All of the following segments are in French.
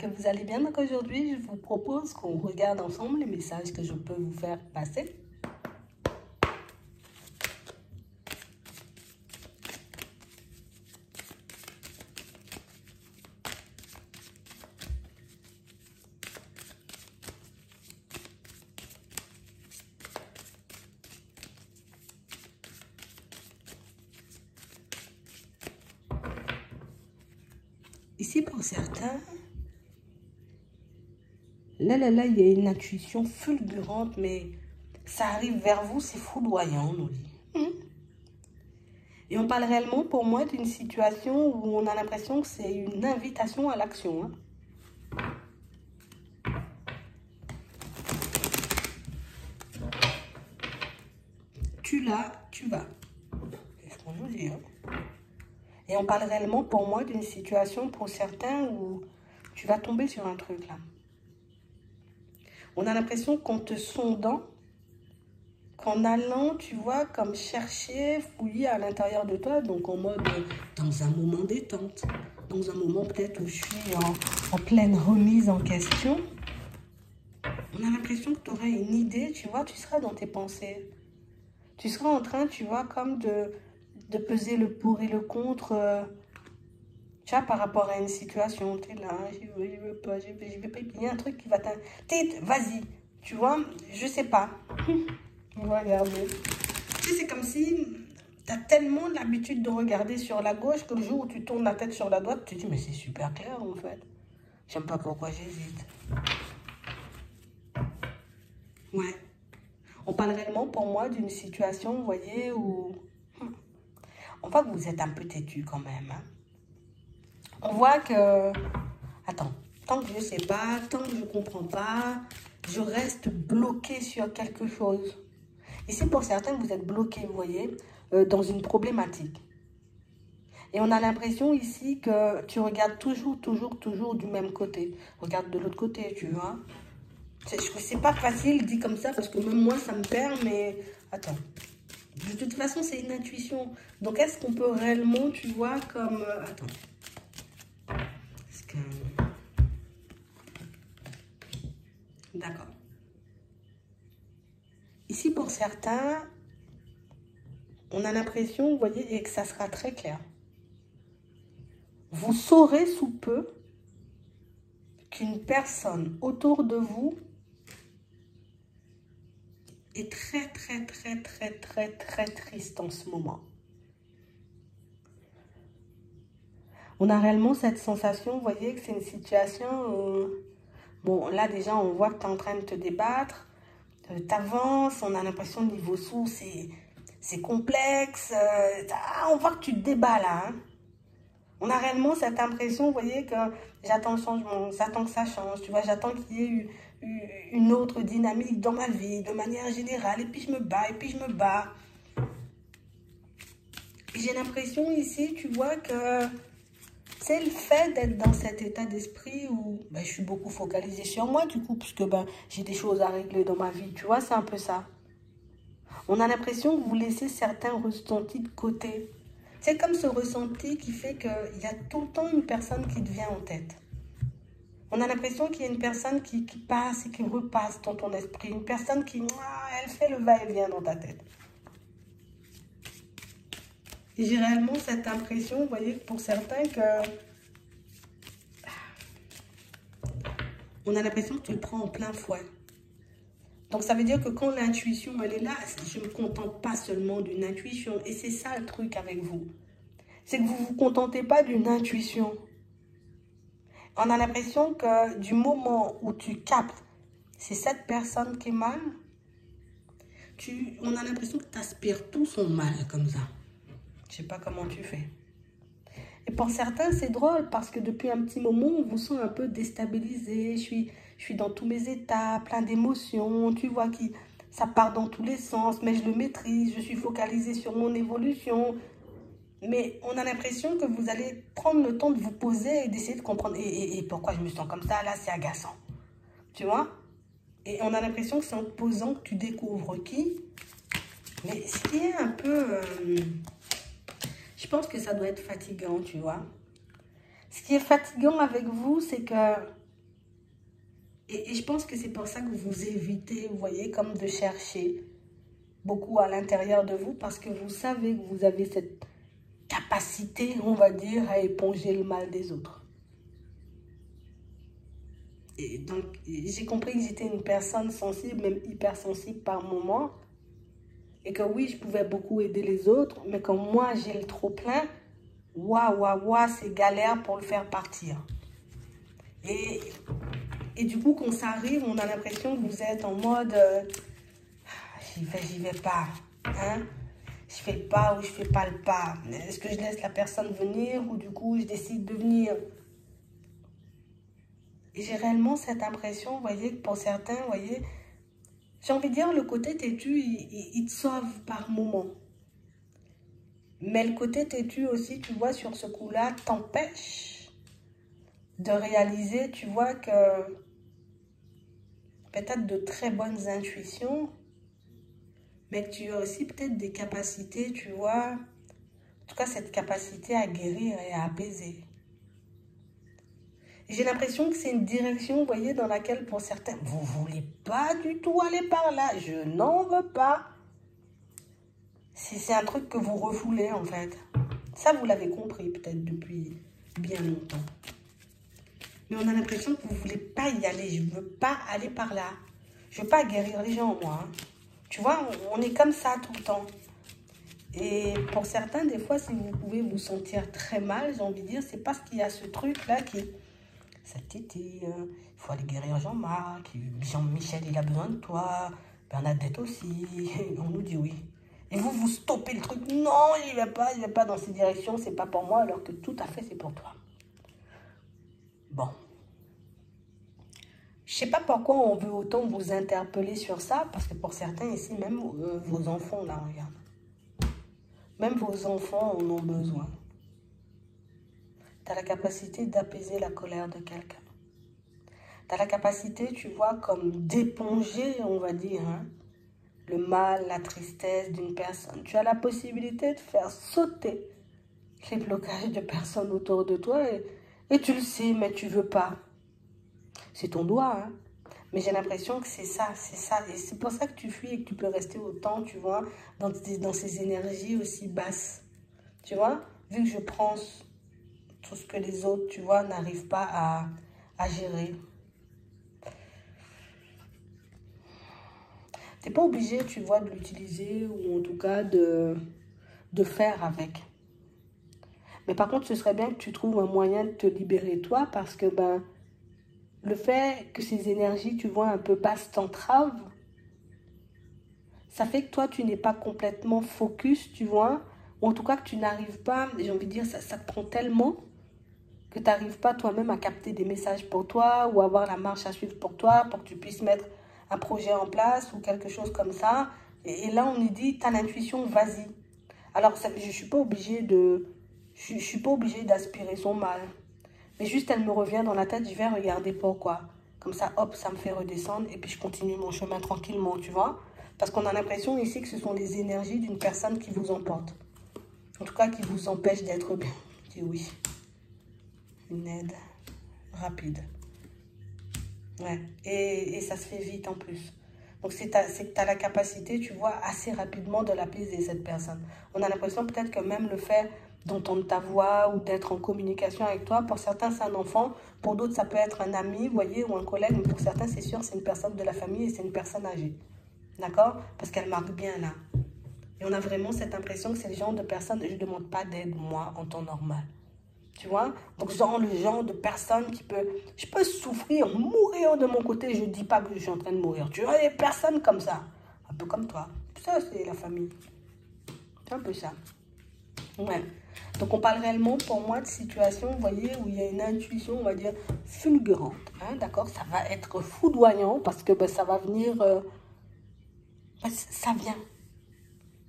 que vous allez bien. Donc aujourd'hui, je vous propose qu'on regarde ensemble les messages que je peux vous faire passer. Ici, pour certains, il y a une intuition fulgurante, mais ça arrive vers vous, c'est foudroyant, on nous dit. Et on parle réellement, pour moi, d'une situation où on a l'impression que c'est une invitation à l'action. Tu l'as, tu vas. C'est ce qu'on nous dit. Et on parle réellement, pour moi, d'une situation, pour certains, où tu vas tomber sur un truc, là. On a l'impression qu'en te sondant, qu'en allant, tu vois, comme chercher, fouiller à l'intérieur de toi, donc en mode, dans un moment détente, dans un moment peut-être où je suis en pleine remise en question, on a l'impression que tu aurais une idée, tu vois, tu seras dans tes pensées. Tu seras en train, tu vois, comme de peser le pour et le contre, tu vois, par rapport à une situation. Tu es là, je veux pas, je veux pas. Il y a un truc qui va t'inquiéter, vas-y, tu vois, je sais pas. On va regarder. Tu sais, c'est comme si tu as tellement l'habitude de regarder sur la gauche que le jour où tu tournes la tête sur la droite, tu te dis, mais c'est super clair en fait. J'aime pas pourquoi j'hésite. Ouais. On parle réellement pour moi d'une situation, vous voyez, où on voit que vous êtes un peu têtu quand même. On voit que, attends, tant que je ne sais pas, tant que je ne comprends pas, je reste bloqué sur quelque chose. Ici, pour certains, vous êtes bloqué, vous voyez, dans une problématique. Et on a l'impression ici que tu regardes toujours du même côté. Regarde de l'autre côté, tu vois. C'est pas facile dit comme ça, parce que même moi, ça me perd, mais attends. De toute façon, c'est une intuition. Donc, est-ce qu'on peut réellement, tu vois, comme... attends. Est-ce que... D'accord. Ici, pour certains, on a l'impression, vous voyez, et que ça sera très clair. Vous saurez sous peu qu'une personne autour de vous est très triste en ce moment. On a réellement cette sensation, vous voyez, que c'est une situation... bon, là, déjà, on voit que tu es en train de te débattre. Tu avances, on a l'impression que niveau sous, c'est complexe. On voit que tu te débats là. On a réellement cette impression, vous voyez, que j'attends le changement, j'attends que ça change, tu vois, j'attends qu'il y ait eu une autre dynamique dans ma vie, de manière générale, et puis je me bats, et puis je me bats. J'ai l'impression ici, tu vois, que c'est le fait d'être dans cet état d'esprit où je suis beaucoup focalisée sur moi, du coup, puisque j'ai des choses à régler dans ma vie, tu vois, c'est un peu ça. On a l'impression que vous laissez certains ressentis de côté. C'est comme ce ressenti qui fait qu'il y a tout le temps une personne qui te vient en tête. On a l'impression qu'il y a une personne qui passe et qui repasse dans ton esprit. Une personne qui, elle fait le va-et-vient dans ta tête. Et j'ai réellement cette impression, vous voyez, pour certains que... on a l'impression que tu le prends en plein fouet. Donc ça veut dire que quand l'intuition, elle est là, je ne me contente pas seulement d'une intuition. Et c'est ça le truc avec vous. C'est que vous ne vous contentez pas d'une intuition. On a l'impression que du moment où tu captes, c'est cette personne qui est mal, on a l'impression que tu aspires tout son mal comme ça. Je ne sais pas comment tu fais. Et pour certains, c'est drôle parce que depuis un petit moment, on vous sent un peu déstabilisé. Je suis dans tous mes états, plein d'émotions. Tu vois, ça part dans tous les sens, mais je le maîtrise. Je suis focalisée sur mon évolution. Mais on a l'impression que vous allez prendre le temps de vous poser et d'essayer de comprendre. Et pourquoi je me sens comme ça? Là, c'est agaçant. Tu vois? Et on a l'impression que c'est en te posant que tu découvres qui. Mais ce qui est un peu... je pense que ça doit être fatigant, tu vois. Ce qui est fatigant avec vous, c'est que Et je pense que c'est pour ça que vous évitez, vous voyez, comme de chercher beaucoup à l'intérieur de vous, parce que vous savez que vous avez cette capacité, on va dire, à éponger le mal des autres. Et donc, j'ai compris que j'étais une personne sensible, même hypersensible par moment. Et que oui, je pouvais beaucoup aider les autres, mais quand moi, j'ai le trop-plein, waouh, c'est galère pour le faire partir. Et du coup, quand ça arrive, on a l'impression que vous êtes en mode j'y vais pas. Hein? Je fais le pas ou je fais pas le pas. Est-ce que je laisse la personne venir ou du coup, je décide de venir? Et j'ai réellement cette impression, vous voyez, que pour certains, vous voyez, j'ai envie de dire, le côté têtu, il te sauve par moment. Mais le côté têtu aussi, tu vois, sur ce coup-là, t'empêche de réaliser, tu vois, que peut-être de très bonnes intuitions, mais que tu as aussi peut-être des capacités, tu vois, en tout cas cette capacité à guérir et à apaiser. J'ai l'impression que c'est une direction, vous voyez, dans laquelle pour certains, vous ne voulez pas du tout aller par là. Je n'en veux pas. C'est un truc que vous refoulez, en fait. Ça, vous l'avez compris peut-être depuis bien longtemps. Mais on a l'impression que vous ne voulez pas y aller. Je ne veux pas aller par là. Je ne veux pas guérir les gens, moi. Hein. Tu vois, on est comme ça tout le temps. Et pour certains, des fois, si vous pouvez vous sentir très mal, j'ai envie de dire, c'est parce qu'il y a ce truc-là qui... Cette tétée, il faut aller guérir Jean-Marc, Jean-Michel, il a besoin de toi, Bernadette aussi, on nous dit oui. Et vous, vous stoppez le truc, non, il ne va pas dans ces directions, c'est pas pour moi, alors que tout à fait, c'est pour toi. Bon. Je sais pas pourquoi on veut autant vous interpeller sur ça, parce que pour certains ici, même vos enfants, là, regarde. Même vos enfants en ont besoin. Tu as la capacité d'apaiser la colère de quelqu'un. Tu as la capacité, tu vois, comme d'éponger, on va dire, hein, le mal, la tristesse d'une personne. Tu as la possibilité de faire sauter les blocages de personnes autour de toi et tu le sais, mais tu veux pas. C'est ton doigt, hein. Mais j'ai l'impression que c'est ça, c'est ça. Et c'est pour ça que tu fuis et que tu peux rester autant, tu vois, dans ces énergies aussi basses. Tu vois, vu que je prends tout ce que les autres, tu vois, n'arrivent pas à gérer. Tu n'es pas obligé, tu vois, de l'utiliser ou en tout cas de faire avec. Mais par contre, ce serait bien que tu trouves un moyen de te libérer toi parce que ben, le fait que ces énergies, tu vois, un peu basses t'entravent, ça fait que toi, tu n'es pas complètement focus, tu vois, ou en tout cas que tu n'arrives pas, j'ai envie de dire, ça te prend tellement que tu n'arrives pas toi-même à capter des messages pour toi ou avoir la marche à suivre pour toi, pour que tu puisses mettre un projet en place ou quelque chose comme ça. Et là, on nous dit, tu as l'intuition, vas-y. Alors, ça, je ne suis pas obligée d'aspirer son mal. Mais juste, elle me revient dans la tête, je vais regarder pourquoi. Comme ça, hop, ça me fait redescendre et puis je continue mon chemin tranquillement, tu vois. Parce qu'on a l'impression ici que ce sont les énergies d'une personne qui vous emporte. En tout cas, qui vous empêche d'être bien. Je dis oui. Une aide rapide. Ouais. Et ça se fait vite en plus. Donc, c'est que tu as la capacité, tu vois, assez rapidement de l'apaiser, cette personne. On a l'impression peut-être que même le fait d'entendre ta voix ou d'être en communication avec toi, pour certains, c'est un enfant. Pour d'autres, ça peut être un ami, vous voyez, ou un collègue. Mais pour certains, c'est sûr, c'est une personne de la famille et c'est une personne âgée. D'accord? Parce qu'elle marque bien là. Et on a vraiment cette impression que c'est le genre de personne, je ne demande pas d'aide, moi, en temps normal. Tu vois? Donc, le genre de personne qui peut... Je peux souffrir, mourir de mon côté. Je ne dis pas que je suis en train de mourir. Tu vois, des personnes comme ça. Un peu comme toi. Ça, c'est la famille. C'est un peu ça. Ouais. Donc, on parle réellement, pour moi, de situations, vous voyez, où il y a une intuition, on va dire, fulgurante. Hein, d'accord? Ça va être foudroyant parce que ben, ça va venir... ça vient.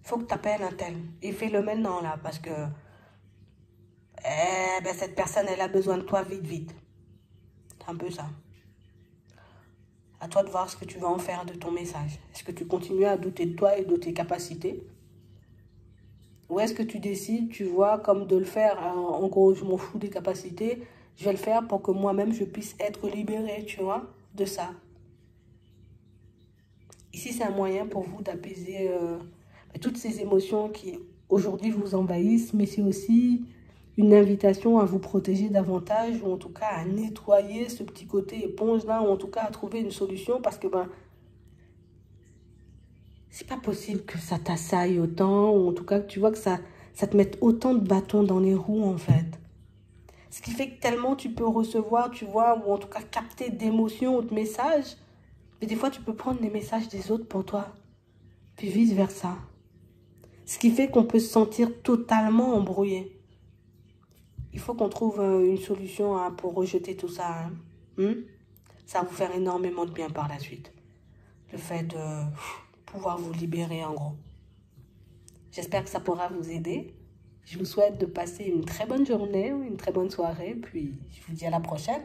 Il faut que tu appelles un tel. Et fais-le maintenant, là, parce que... ben, cette personne, elle a besoin de toi vite. C'est un peu ça. À toi de voir ce que tu vas en faire de ton message. Est-ce que tu continues à douter de toi et de tes capacités? Ou est-ce que tu décides, tu vois, comme de le faire, en gros, je m'en fous des capacités, je vais le faire pour que moi-même, je puisse être libérée, tu vois? de ça. Ici, c'est un moyen pour vous d'apaiser toutes ces émotions qui aujourd'hui vous envahissent, mais c'est aussi une invitation à vous protéger davantage, ou en tout cas à nettoyer ce petit côté éponge-là, ou en tout cas à trouver une solution, parce que c'est pas possible que ça t'assaille autant, ou en tout cas que tu vois que ça te mette autant de bâtons dans les roues en fait. Ce qui fait que tellement tu peux recevoir, tu vois, ou en tout cas capter d'émotions ou de messages, mais des fois tu peux prendre les messages des autres pour toi, puis vice versa. Ce qui fait qu'on peut se sentir totalement embrouillé. Il faut qu'on trouve une solution pour rejeter tout ça. Ça va vous faire énormément de bien par la suite. Le fait de pouvoir vous libérer en gros. J'espère que ça pourra vous aider. Je vous souhaite de passer une très bonne journée ou une très bonne soirée. Puis je vous dis à la prochaine.